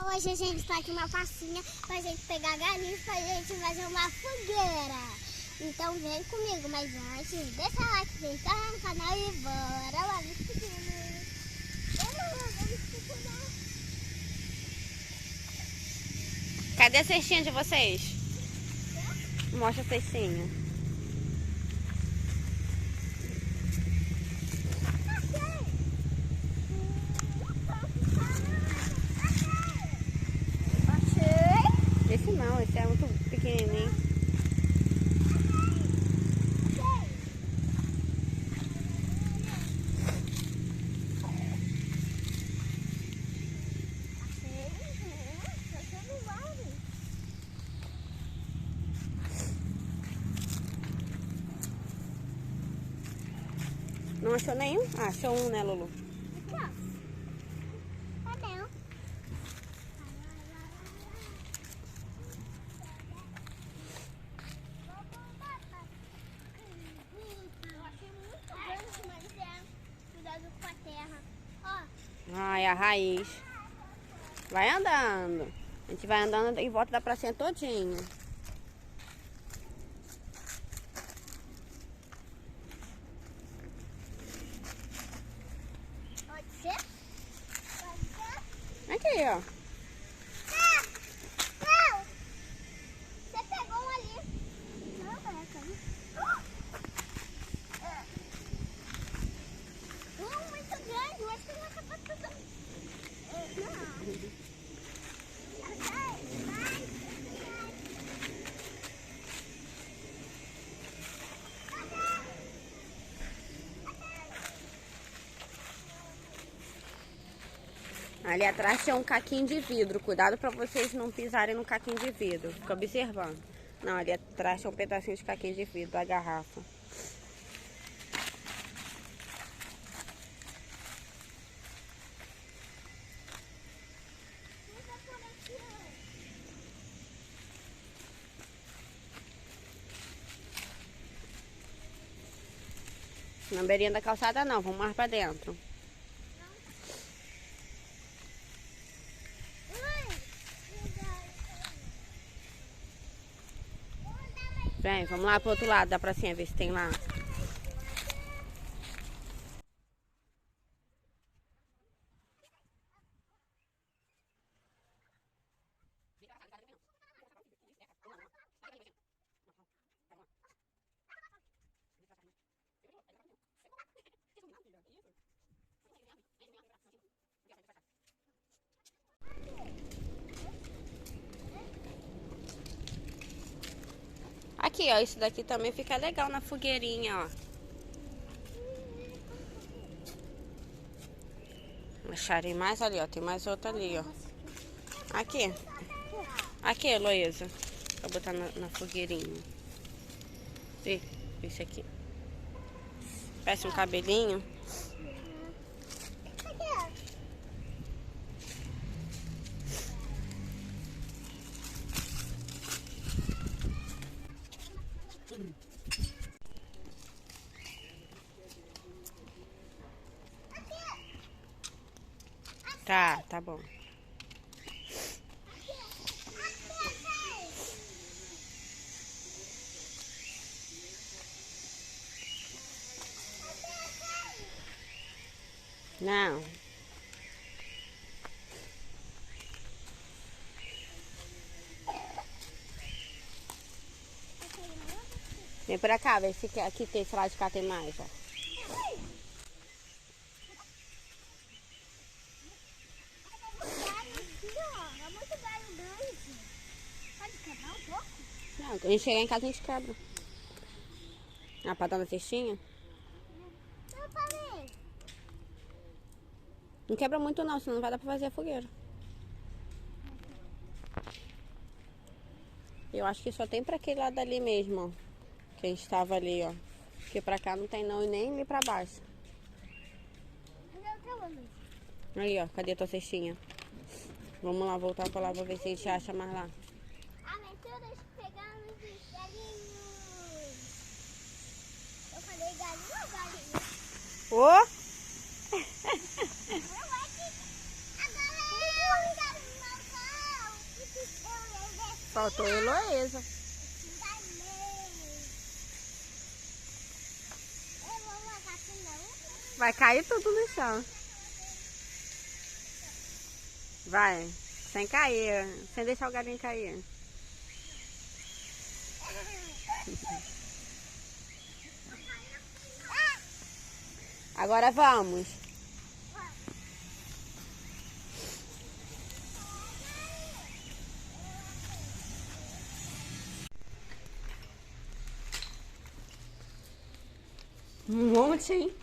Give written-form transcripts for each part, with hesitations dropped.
Hoje a gente tá aqui uma passinha pra gente pegar galinha pra gente fazer uma fogueira. Então vem comigo, mas antes deixa o like, se inscreve no canal e bora lá no fogueira. Cadê a cestinha de vocês? Mostra a cestinha. Esse não, esse é muito pequenininho. Não achou nenhum? Ah, achou um, né, Lulu? Ah, é a raiz. Vai andando. A gente vai andando em volta da pracinha todinha. Pode ser? Aqui, ó. Não! Você pegou um ali. Não, vai cair. Um muito grande, mas que não vai acabar tudo. Não. Ali atrás tinha um caquinho de vidro. Cuidado pra vocês não pisarem no caquinho de vidro. Fica observando. Não, ali atrás tinha um pedacinho de caquinho de vidro da garrafa. Na beirinha da calçada não, vamos mais pra dentro. Vem, vamos lá pro outro lado da pracinha, ver se tem lá. Aqui, ó, isso daqui também fica legal na fogueirinha, ó. Acharei mais ali, ó, tem mais outra ali, ó. Aqui. Aqui, Heloísa. Vou botar na fogueirinha. Vê, esse aqui. Parece um cabelinho. Tá bom. Não. Vem pra cá, vê se aqui tem, esse lado de cá tem mais, ó. Não, a gente chegar em casa a gente quebra. Ah, pra dar na cestinha? Eu falei. Não quebra muito não, senão não vai dar pra fazer a fogueira. Eu acho que só tem pra aquele lado ali mesmo, ó. Que a gente tava ali, ó. Porque pra cá não tem não e nem ali pra baixo. Aí, ó, cadê a tua cestinha? Vamos lá, voltar pra lá pra ver se a gente acha mais lá. Aventuras pegando os galinhos. Eu falei galinho ou galinha? Ô! Eu acho que a galinha. Faltou a Heloísa. Vai cair tudo no chão. Vai, sem cair, sem deixar o galinho cair. Agora vamos. Um monte, hein?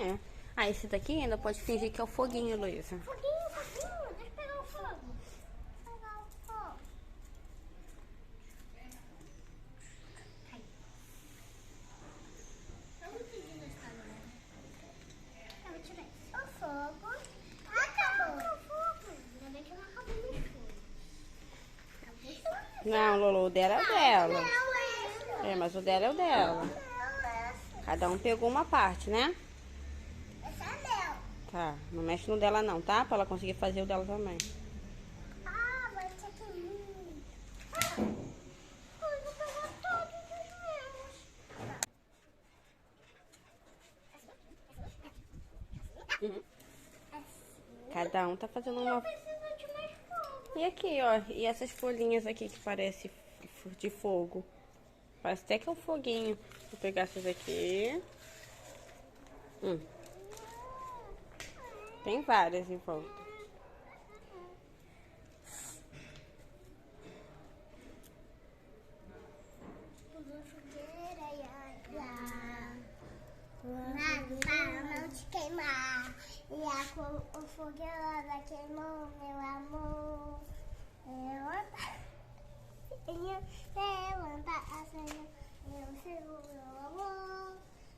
É. Ah, esse daqui ainda pode fingir que é o foguinho, Heloísa. Foguinho, deixa eu pegar o fogo. Pegar o fogo. Eu vou pedir na escada. Eu vou tirar o fogo. Acabou o fogo. Ainda bem que não acabou o fogo. Não, Lolo, o dela é o dela. É, mas o dela é o dela. Cada um pegou uma parte, né? Tá, não mexe no dela não, tá? Pra ela conseguir fazer o dela também. Ah, vai ter que ir. Eu vou pegar todos os meus. Cada um tá fazendo uma... Precisa de mais fogo. E aqui, ó, e essas folhinhas aqui que parece de fogo. Parece até que é um foguinho. Vou pegar essas aqui. Tem várias em volta. Para não te queimar. E a fogueira queimou meu amor. Levanta a senha, eu sigo meu amor.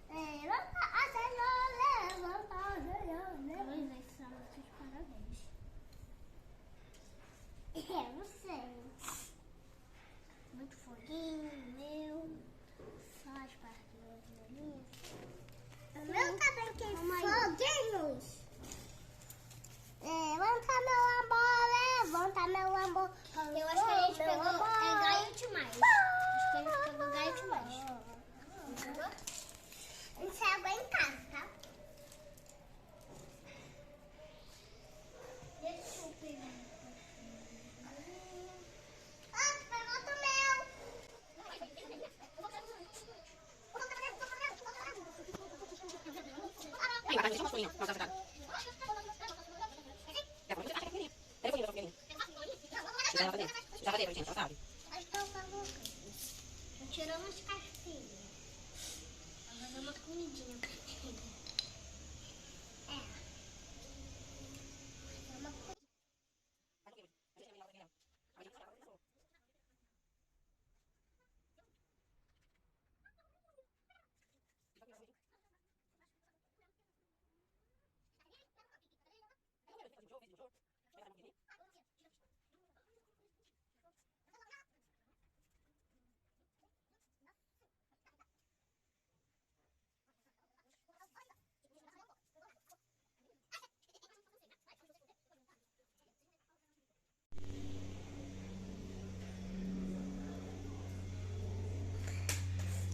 Levanta a senha, levanta a senha. Parabéns. Eu não sei. Muito foguinho, meu. Só as partes minhas. O meu também tem foguinhos. Levanta meu amor, levanta meu amor. Eu acho que a gente pegou gaio demais. Acho que a gente pegou gaio demais. Entendeu? A gente vai aguentar, tá? Deixa eu pegar. Ah, pegou do meu. Tirando as casquinhas. Vou fazer uma comidinha pra ele.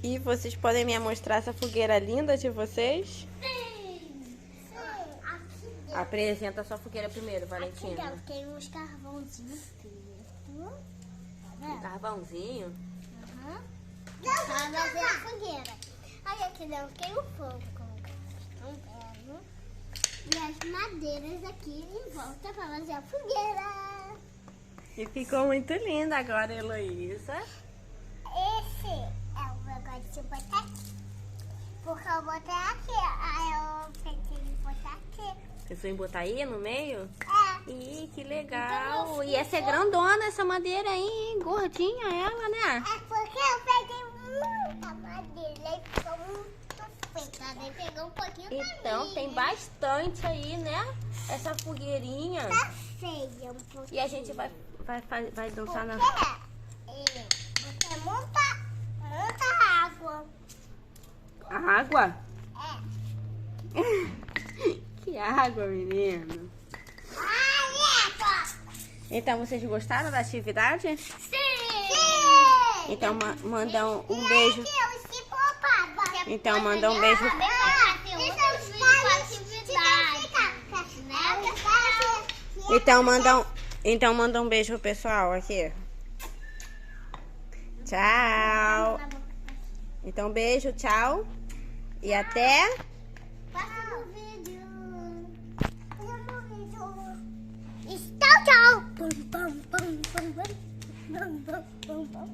E vocês podem me mostrar essa fogueira linda de vocês? Sim. Aqui dentro. Apresenta a sua fogueira primeiro, Aqui Valentina. dentro tem uns carvãozinhos pretos. Tá vendo? Carvãozinho. Pra fazer a fogueira. Aí aqui dentro tem o fogo, como vocês estão vendo. E as madeiras aqui em volta pra fazer a fogueira. E ficou muito linda agora, Heloísa. Esse é o negócio de botar aqui. Porque eu botei aqui. Aí eu pensei em botar aqui. Pensou em botar aí no meio? É. Ih, que legal. E essa é grandona, essa madeira aí, hein? Gordinha ela, né? É porque eu peguei muita madeira e ficou muito Então, tem bastante aí, né? Essa fogueirinha. Tá feia um pouquinho. E a gente vai dançar na... Você monta água. A água? É. Que água, menino. Água. Então, vocês gostaram da atividade? Sim. Então, manda um beijo. Então, manda um beijo. Então, manda um beijo pro pessoal aqui. Tchau. Então, beijo, tchau. E até... Próximo vídeo. Tchau, tchau. Pum, pum, pum, pum, pum. Pum, pum, pum, pum.